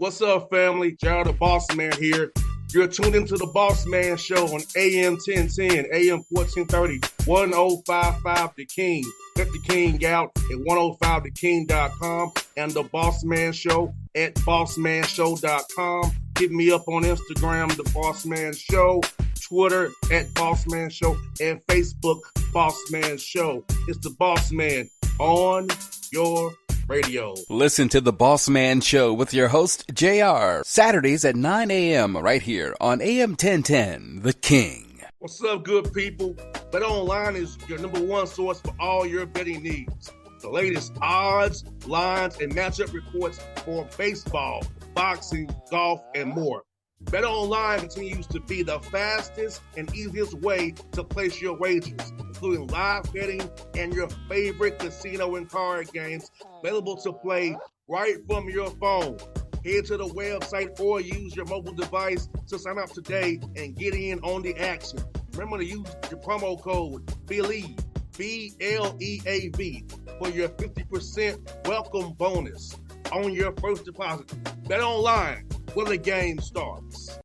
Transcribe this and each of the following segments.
What's up, family? Gerald the Bossman here. You're tuned into the Bossman Show on AM 1010, AM 1430, 1055 The King. Check The King out at 105theking.com and the Bossman Show at bossmanshow.com. Hit me up on Instagram, The Bossman Show, Twitter at Bossman Show, and Facebook, Bossman Show. It's the Bossman on your radio. Listen to the Bossman Show with your host, JR, Saturdays at 9 a.m. right here on AM 1010, The King. What's up, good people? BetOnline is your number one source for all your betting needs. The latest odds, lines, and matchup reports for baseball, boxing, golf, and more. BetOnline continues to be the fastest and easiest way to place your wagers, including live betting and your favorite casino and card games available to play right from your phone. Head to the website or use your mobile device to sign up today and get in on the action. Remember to use your promo code BELIEVE, B-L-E-A-V, for your 50% welcome bonus on your first deposit. BetOnline, where the game starts.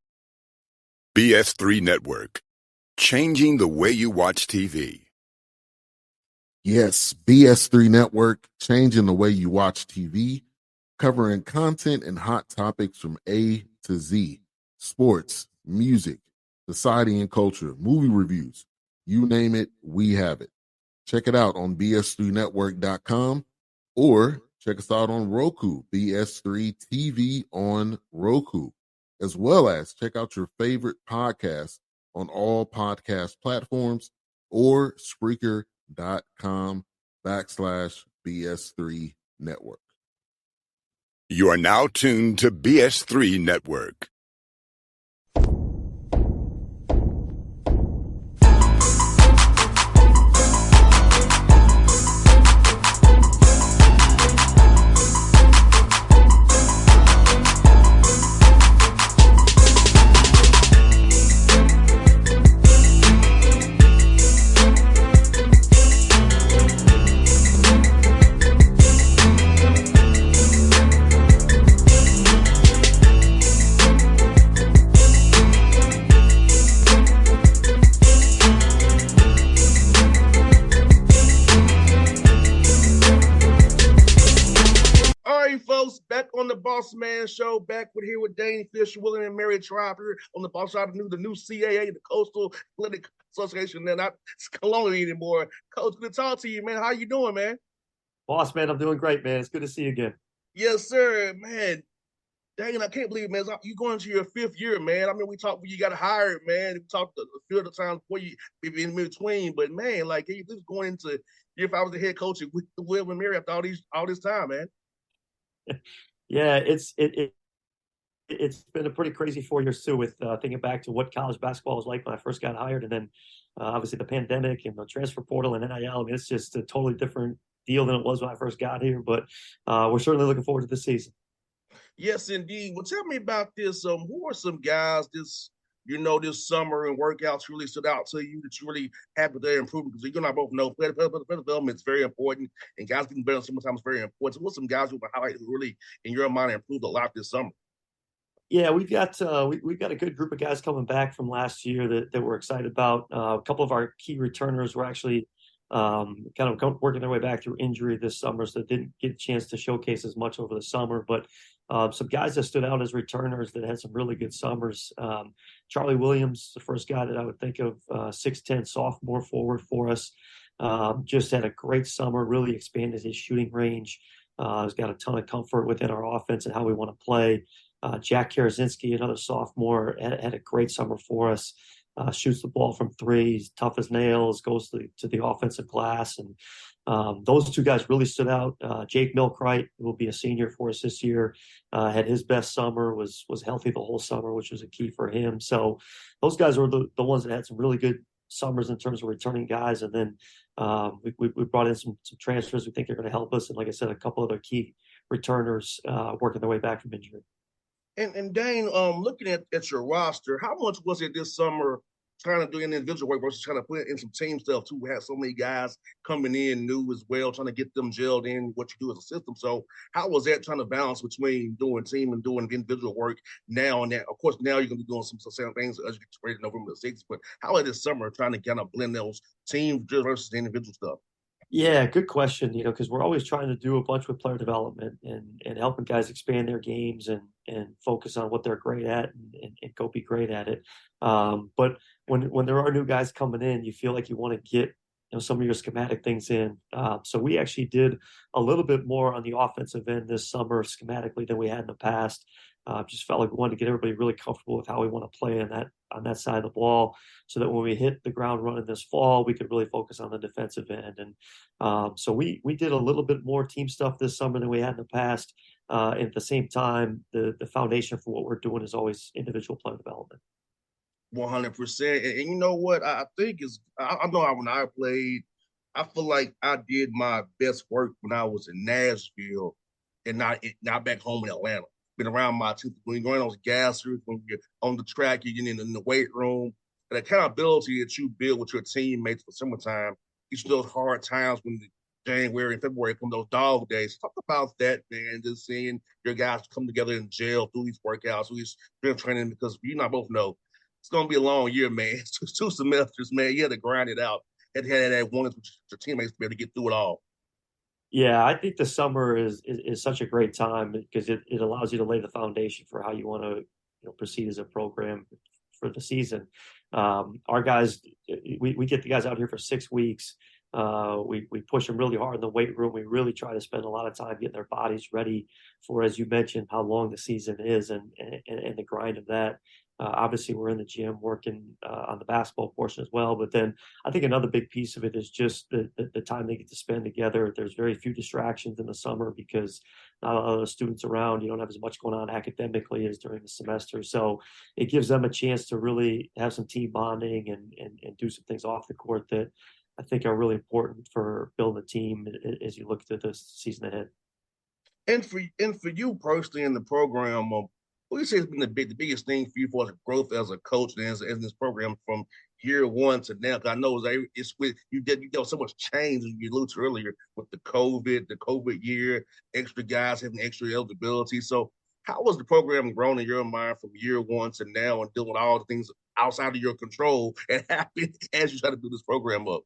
BS3 Network, changing the way you watch TV. Yes, BS3 Network, changing the way you watch TV, covering content and hot topics from A to Z, sports, music, society and culture, movie reviews, you name it, we have it. Check it out on bs3network.com or check us out on Roku, BS3 TV on Roku, as well as check out your favorite podcast on all podcast platforms or Spreaker.com/BS3 Network. You are now tuned to BS3 Network. On the Bossman Show, back here with Dane Fischer, William and Mary Tribe here on the Boss Shop, the new CAA, the Coastal Athletic Association. They're not colonial anymore. Coach, good to talk to you, man. How you doing, man? Boss, man, I'm doing great, man. It's good to see you again. Yes, sir, man. Dang, I can't believe it, man. You going into your fifth year, man. I mean, we talked when you got hired, man. We talked a few other times before you maybe in between, but man, like this is going into if I was the head coach with Will and Mary after all this time, man. Yeah, it's been a pretty crazy 4 years too. With thinking back to what college basketball was like when I first got hired, and then obviously the pandemic and the transfer portal and NIL. I mean, it's just a totally different deal than it was when I first got here. But we're certainly looking forward to this season. Yes, indeed. Well, tell me about this. Who are some guys this summer and workouts really stood out to you that you really happy with their improvement? Because you and I both know player development is very important, and guys getting better sometimes very important. So what's some guys you would highlight who really, in your mind, improved a lot this summer? Yeah, we've got a good group of guys coming back from last year that we're excited about. A couple of our key returners were actually kind of working their way back through injury this summer, so didn't get a chance to showcase as much over the summer. But some guys that stood out as returners that had some really good summers. Charlie Williams, the first guy that I would think of, 6'10", sophomore forward for us. Just had a great summer, really expanded his shooting range. He's got a ton of comfort within our offense and how we want to play. Jack Karazinski, another sophomore, had a great summer for us. Shoots the ball from three, he's tough as nails, goes to the offensive glass. And those two guys really stood out. Jake Milkwright, who will be a senior for us this year, had his best summer, was healthy the whole summer, which was a key for him. So those guys were the ones that had some really good summers in terms of returning guys. And then we brought in some transfers we think are going to help us. And like I said, a couple other key returners working their way back from injury. And Dane, looking at your roster, how much was it this summer trying to do individual work versus trying to put in some team stuff too. We have so many guys coming in new as well, trying to get them gelled in what you do as a system. So how was that trying to balance between doing team and doing individual work now and that? Of course, now you're going to be doing some same things as you get ready November the 6th, but how is this summer trying to kind of blend those team versus individual stuff? Yeah, good question. Because we're always trying to do a bunch with player development and helping guys expand their games and focus on what they're great at and go be great at it. But when there are new guys coming in, you feel like you want to get some of your schematic things in. So we actually did a little bit more on the offensive end this summer schematically than we had in the past. Just felt like we wanted to get everybody really comfortable with how we want to play on that side of the ball, so that when we hit the ground running this fall, we could really focus on the defensive end. And so we did a little bit more team stuff this summer than we had in the past. And at the same time, the foundation for what we're doing is always individual player development. 100%. And you know what? I think I know when I played, I feel like I did my best work when I was in Nashville and not back home in Atlanta. Been around my team when you're going on those gassers, when you're on the track, you're getting in the weight room, and the accountability that you build with your teammates for summertime, each of those hard times when January and February come those dog days. Talk about that, man. Just seeing your guys come together in jail through these workouts, through these strength training, because you and I both know it's going to be a long year, man. It's 2 semesters, man. You had to grind it out. You had to have that one with your teammates to be able to get through it all. Yeah, I think the summer is such a great time because it allows you to lay the foundation for how you want to proceed as a program for the season. Our guys, we get the guys out here for 6 weeks. We push them really hard in the weight room. We really try to spend a lot of time getting their bodies ready for, as you mentioned, how long the season is and the grind of that. Obviously, we're in the gym working on the basketball portion as well. But then I think another big piece of it is just the time they get to spend together. There's very few distractions in the summer because not a lot of students around. You don't have as much going on academically as during the semester. So it gives them a chance to really have some team bonding and do some things off the court that I think are really important for building a team as you look to the season ahead. And for you personally in the program, what do you say has been the biggest thing for you for growth as a coach and as this program from year one to now? Because I know it's with you did so much change as you alluded to earlier with the COVID year, extra guys having extra eligibility. So how was the program grown in your mind from year one to now and dealing with all the things outside of your control and happen as you try to do this program up?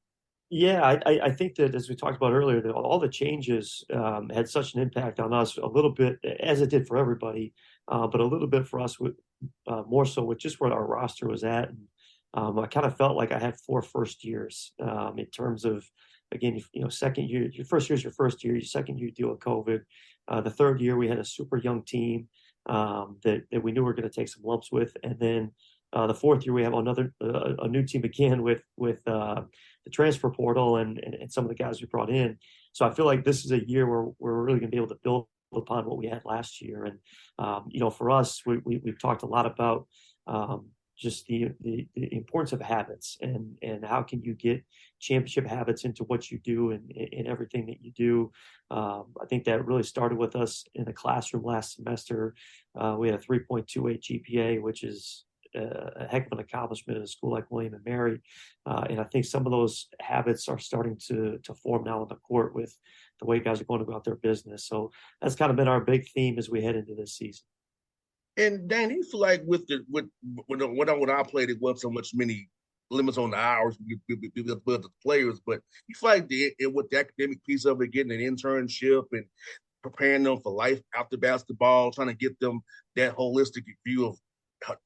Yeah, I think that as we talked about earlier, that all the changes had such an impact on us a little bit, as it did for everybody, but a little bit for us with more so with just where our roster was at. And I kind of felt like I had 4 first years in terms of, again, second year, your first year is your first year, your second year you deal with COVID. The third year we had a super young team that we knew we were going to take some lumps with, and then the fourth year we have a new team again with the transfer portal and some of the guys we brought in. So I feel like this is a year where we're really going to be able to build upon what we had last year. And for us, we've talked a lot about just the importance of habits and how can you get championship habits into what you do and in everything that you do. I think that really started with us in the classroom last semester. We had a 3.28 GPA, which is a heck of an accomplishment in a school like William and Mary. And I think some of those habits are starting to form now on the court with the way guys are going about their business. So that's kind of been our big theme as we head into this season. And Dan, do you feel like when I played, it wasn't so much many limits on the hours with the players, but you feel like with the academic piece of it, getting an internship and preparing them for life after basketball, trying to get them that holistic view of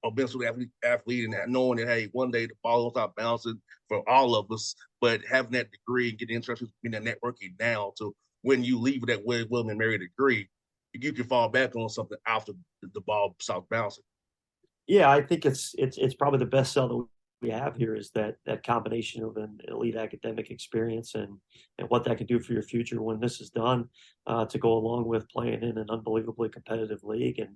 a mental athlete and knowing that, hey, one day the ball will stop bouncing for all of us, but having that degree and getting interested in that networking now to when you leave with that William and Mary degree, you can fall back on something after the ball stops bouncing. Yeah, I think it's probably the best sell that we have here is that combination of an elite academic experience and what that can do for your future when this is done, to go along with playing in an unbelievably competitive league and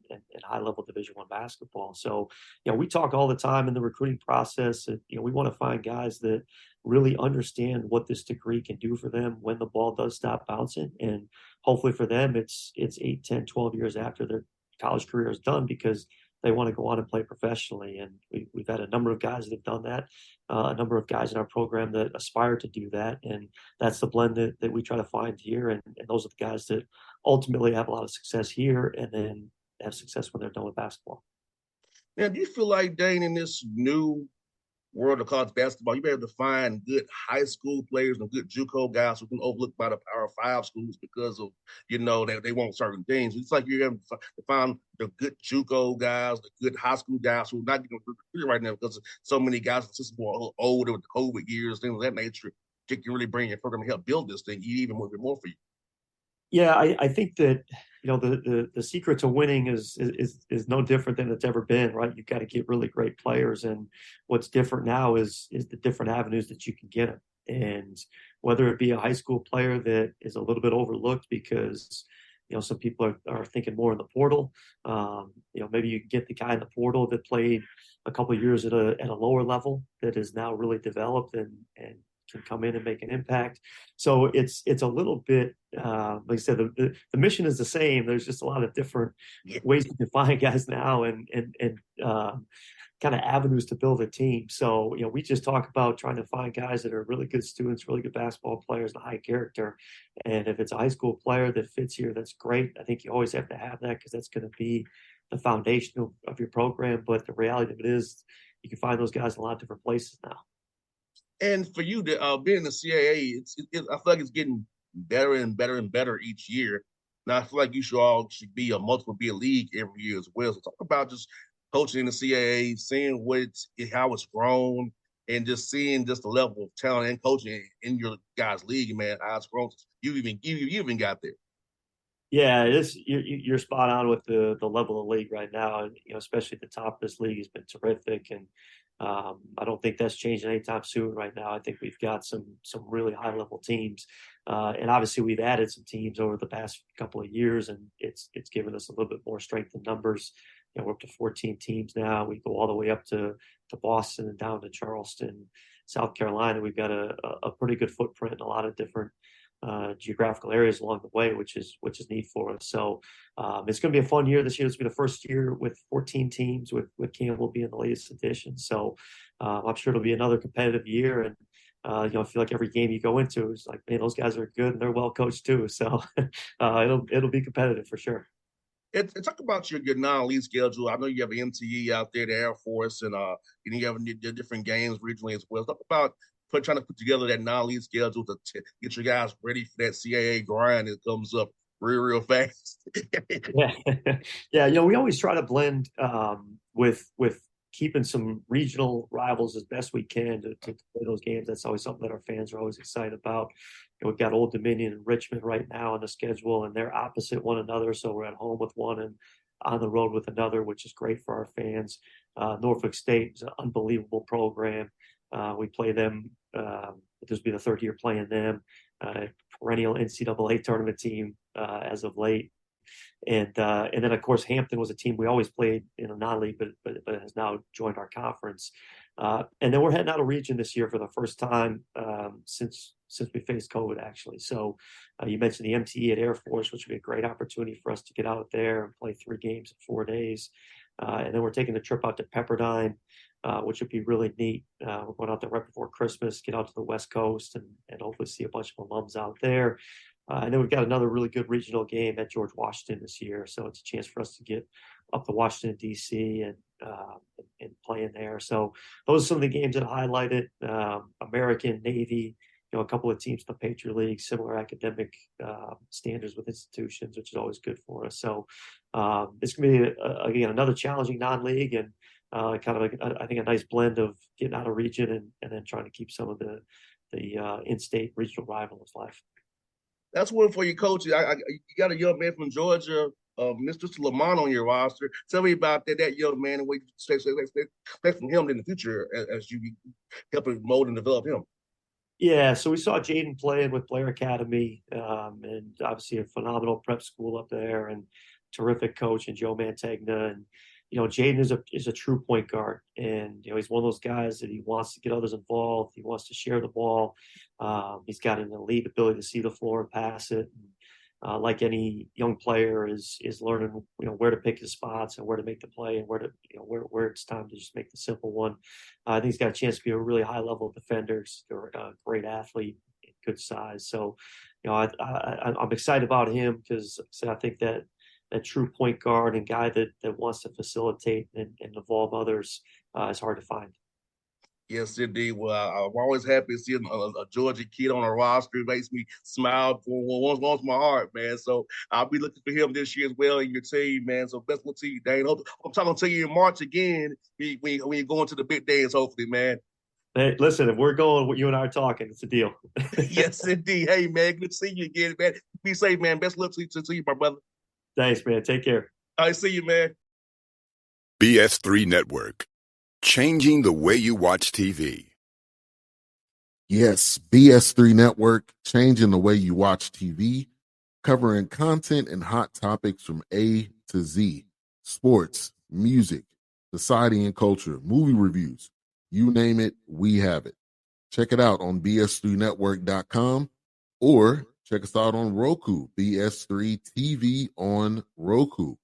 high level Division I basketball. So, we talk all the time in the recruiting process that, we want to find guys that really understand what this degree can do for them when the ball does stop bouncing. And hopefully for them, it's 8, 10, 12 years after their college career is done, because they want to go on and play professionally. And we've had a number of guys that have done that, a number of guys in our program that aspire to do that. And that's the blend that we try to find here. And those are the guys that ultimately have a lot of success here and then have success when they're done with basketball. Now, do you feel like, Dane, in this new world of college basketball, you be able to find good high school players and good JUCO guys who can overlooked by the Power 5 schools because of, they want certain things? It's like you're able to find the good JUCO guys, the good high school guys who are not getting recruited right now because so many guys are just more older with the COVID years, things of that nature. You can really bring your program to help build this thing even more for you. Yeah, I think that the secret to winning is no different than it's ever been, right? You've got to get really great players, and what's different now is the different avenues that you can get them. And whether it be a high school player that is a little bit overlooked because some people are thinking more in the portal. Maybe you get the guy in the portal that played a couple of years at a lower level that is now really developed and can come in and make an impact. So it's a little bit, like I said, the mission is the same. There's just a lot of different ways to define guys now and kind of avenues to build a team. So, we just talk about trying to find guys that are really good students, really good basketball players, and high character. And if it's a high school player that fits here, that's great. I think you always have to have that because that's going to be the foundation of your program. But the reality of it is you can find those guys in a lot of different places now. And for you to being in the CAA, I feel like it's getting better and better and better each year. Now I feel like you should be be a league every year as well. So talk about just coaching in the CAA, seeing how it's grown, and just seeing just the level of talent and coaching in your guys' league, man. How it's grown. You even got there. Yeah, you're spot on with the level of the league right now, and especially at the top of this league has been terrific. And I don't think that's changing anytime soon right now. I think we've got some really high level teams, and obviously we've added some teams over the past couple of years, and it's given us a little bit more strength in numbers. We're up to 14 teams now. We go all the way up to Boston and down to Charleston, South Carolina. We've got a pretty good footprint in a lot of different geographical areas along the way, which is neat for us. So it's going to be a fun year this year. It's going to be the first year with 14 teams, with Campbell being the latest addition. So I'm sure it'll be another competitive year. And I feel like every game you go into is like, man, those guys are good and they're well coached too. So it'll be competitive for sure. And talk about your non-league schedule. I know you have an MTE out there, the Air Force, and you have different games regionally as well. Talk about trying to put together that non-league schedule to get your guys ready for that CAA grind that comes up real fast. Yeah. We always try to blend with keeping some regional rivals as best we can to play those games. That's always something that our fans are always excited about. We've got Old Dominion and Richmond right now on the schedule, and they're opposite one another. So we're at home with one and on the road with another, which is great for our fans. Norfolk State is an unbelievable program. We play them. This will be the third year playing them. Perennial NCAA tournament team as of late. And then, of course, Hampton was a team we always played in a non-league, but has now joined our conference. And then we're heading out of region this year for the first time since we faced COVID, actually. So you mentioned the MTE at Air Force, which would be a great opportunity for us to get out there and play 3 games in 4 days. And then we're taking a trip out to Pepperdine, which would be really neat. We're going out there right before Christmas, get out to the West Coast and hopefully see a bunch of alums out there. And then we've got another really good regional game at George Washington this year. So it's a chance for us to get up to Washington, D.C. and play in there. So those are some of the games that I highlighted. American, Navy, a couple of teams in the Patriot League, similar academic standards with institutions, which is always good for us. So it's going to be, again, another challenging non-league and kind of, I think, a nice blend of getting out of region and then trying to keep some of the in-state regional rivals alive. That's one for you, coach. You got a young man from Georgia, Mr. Lamont, on your roster. Tell me about that young man and what you expect from him in the future as you help him mold and develop him. Yeah, so we saw Jaden playing with Blair Academy, and obviously a phenomenal prep school up there, and terrific coach and Joe Mantegna. And Jaden is a true point guard, and he's one of those guys that he wants to get others involved. He wants to share the ball. He's got an elite ability to see the floor and pass it. like any young player, is learning, where to pick his spots and where to make the play and where to, where it's time to just make the simple one. I think he's got a chance to be a really high level defender, a great athlete, good size. So, I'm excited about him because I think that true point guard and guy that wants to facilitate and involve others is hard to find. Yes, indeed. Well, I'm always happy to see a Georgia kid on a roster. It makes me smile for once my heart, man. So I'll be looking for him this year as well in your team, man. So best of luck to you, Dane. I'm talking to you in March again when you're going to the big days, hopefully, man. Hey, listen, if we're going, you and I are talking, it's a deal. Yes, indeed. Hey, man, good to see you again, man. Be safe, man. Best of luck to you, my brother. Thanks, man. Take care. All right, see you, man. BS3 Network. Changing the way you watch TV. Yes, BS3 Network, changing the way you watch TV, covering content and hot topics from A to Z. Sports, music, society and culture, movie reviews. You name it, we have it. Check it out on bs3network.com or check us out on Roku, BS3 TV on Roku,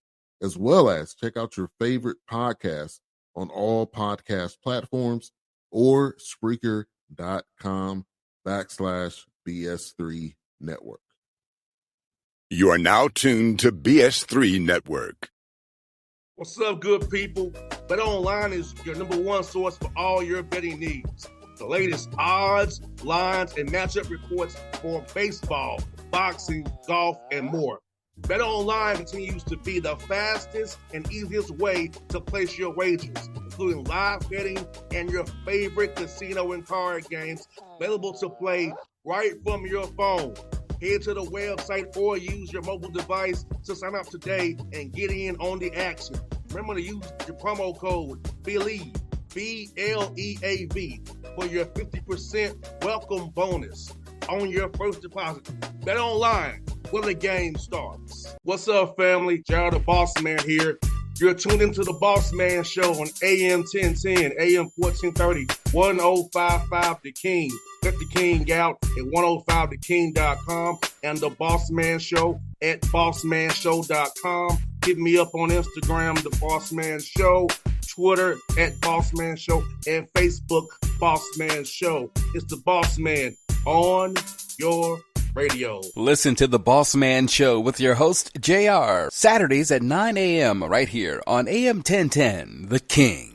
as well as check out your favorite podcast on all podcast platforms or Spreaker.com/BS3 Network. You are now tuned to BS3 Network. What's up, good people? Bet Online is your number one source for all your betting needs. The latest odds, lines, and matchup reports for baseball, boxing, golf, and more. Bet Online continues to be the fastest and easiest way to place your wagers, including live betting and your favorite casino and card games available to play right from your phone. Head to the website or use your mobile device to sign up today and get in on the action. Remember to use your promo code BELIEVE, BLEAV, for your 50% welcome bonus on your first deposit. Bet Online, where the game starts. What's up, family? Jared the Bossman here. You're tuned into the Bossman Show on AM 1010, AM 1430, 1055 The King. Let the King out at 105theking.com and the Bossman Show at bossmanshow.com. Hit me up on Instagram, the Bossman Show, Twitter at Bossman Show, and Facebook, Bossman Show. It's the Bossman on your radio. Listen to the Bossman Show with your host, JR, Saturdays at 9 a.m. right here on AM 1010, The King.